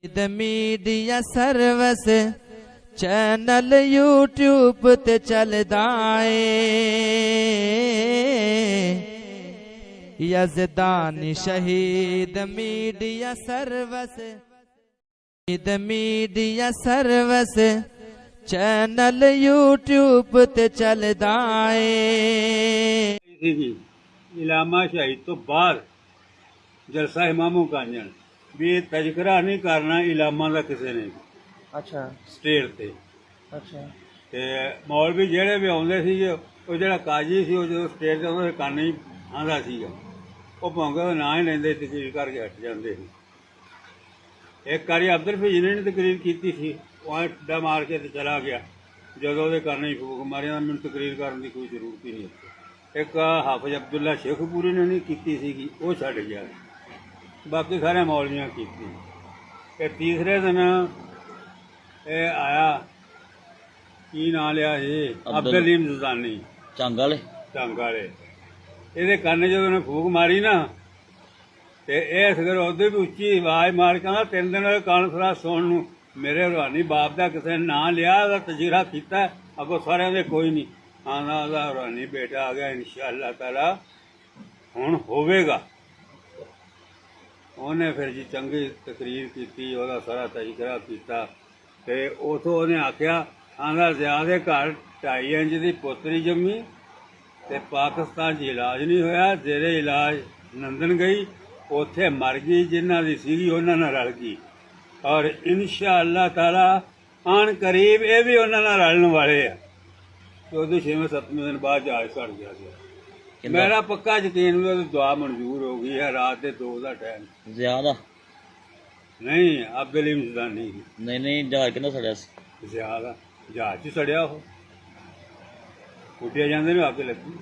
Media service channel YouTube ते चलदा ए यज़दानी शहीद मीडिया सर्विस चैनल यूट्यूब ते चलदा ए। इलामा शहीद तो बाद जलसा इमामों कांजन भी तज़किरा नहीं करना इलामा का किसी ने अच्छा स्टेट ते ते मौलवी ਜਿਹੜੇ ਵੀ ਆਉਂਦੇ ਸੀਗੇ ਉਹ ਜਿਹੜਾ ਕਾਜੀ ਸੀ ਉਹ ਜਦੋਂ ਸਟੇਟ ਤੇ ਉਹਦੇ ਕੰਨ ਹੀ ਆਂਦਾ ਸੀਗਾ ਉਹ ਭੌਂਕੇ ਦਾ ਨਾਂ ਹੀ ਲੈਂਦੇ ਤਕਰੀਰ ਕਰਕੇ ਹਟ ਜਾਂਦੇ ਸੀ। ਇੱਕ ਵਾਰੀ ਅਬਦੁਲ ਫਜ਼ਲ ਨੇ ਤਕਰੀਰ ਕੀਤੀ ਸੀ ਉਹ ਅੱਡਾ ਮਾਰ ਕੇ ਤੇ ਚਲਾ ਗਿਆ ਜਦੋਂ ਉਹਦੇ ਕੰਨ ਹੀ ਫੂਕ ਮਾਰਿਆ ਮੈਨੂੰ ਤਕਰੀਰ ਕਰਨ ਦੀ ਕੋਈ ਜ਼ਰੂਰਤ ਹੀ ਨਹੀਂ। ਇੱਕ ਹਾਫਿਜ਼ ਅਬਦੁੱਲਾ ਸ਼ੇਖਪੂਰੀ ਨੇ ਨਹੀਂ ਕੀਤੀ ਸੀਗੀ ਉਹ ਛੱਡ ਗਿਆ ਬਾਕੀ ਸਾਰੇ ਮੌਲਵੀਆਂ ਕੀਤੀ। ਤੇ ਤੀਸਰੇ ਦਿਨ ਇਹ ਆਇਆ ਕੀ ਨਾਂ ਲਿਆ ਇਹ ਅਬਦੁਲ ਇੰਤਜ਼ਾਨੀ ਝੰਗ ਵਾਲੇ ਇਹਦੇ ਕੰਨ ਜਦੋਂ ਉਹਨੇ ਫੂਕ ਮਾਰੀ ਨਾ ਤੇ ਇਹ ਸਗਰ ਉਹਦੇ ਵੀ ਉੱਚੀ ਆਵਾਜ਼ ਮਾਰ ਕੇ ਕਹਿੰਦਾ 3 ਦਿਨ ਕਾਨਫਰੰਸ ਸੁਣਨ ਨੂੰ ਮੇਰੇ ਰੂਹਾਨੀ ਬਾਪ ਦਾ ਕਿਸੇ ਨੇ ਨਾਂ ਲਿਆ ਉਹਦਾ ਤਜ਼ਕਰਾ ਕੀਤਾ ਅੱਗੋਂ ਸਾਰਿਆਂ ਦੇ ਕੋਈ ਨਹੀਂ ਆਂਦਾ ਉਹਦਾ ਰੂਹਾਨੀ ਬੇਟਾ ਆ ਗਿਆ ਇਨਸ਼ਾਅੱਲਾ ਤਾਲਾ ਹੁਣ ਹੋਵੇਗਾ। ਉਹਨੇ ਫਿਰ ਜੀ ਚੰਗੀ ਤਕਰੀਰ ਕੀਤੀ ਉਹਦਾ ਸਾਰਾ ਤਜ਼ਕਰਾ ਕੀਤਾ ਤੇ ਉਥੋਂ ਉਹਨੇ ਆਖਿਆ ਆਂਦਾ ਜ਼ਿਆਦੇ ਘਰ 2.5 ਇੰਚ ਦੀ ਪੋਤਰੀ ਜੰਮੀ ਤੇ ਪਾਕਿਸਤਾਨ 'ਚ ਇਲਾਜ ਨਹੀਂ ਹੋਇਆ ਜਿਹੜੇ ਇਲਾਜ ਲੰਦਨ ਗਈ ਉੱਥੇ ਮਰ ਗਈ ਜਿਨ੍ਹਾਂ ਦੀ ਸੀਗੀ ਉਹਨਾਂ ਨਾਲ ਰਲ ਗਈ ਔਰ ਇਨਸ਼ਾਅੱਲਾ ਤਾਲਾ ਆਣ ਕਰੀਬ ਇਹ ਵੀ ਉਹਨਾਂ ਨਾਲ ਰਲਣ ਵਾਲੇ ਆ। 14-6-7 ਦਿਨ ਬਾਅਦ ਜਹਾਜ਼ ਛੱਡ ਗਿਆ ਸੀ। मेरा पक्का यकीन हुआ तो दुआ मंजूर हो गई है। रात के 2 का टाइम ज्यादा नहीं अब्दुल इंतजानी नहीं जहाज कितना सड़िया ज्यादा जहाज च सड़िया वो उड्डिया जाते ने अग लगी।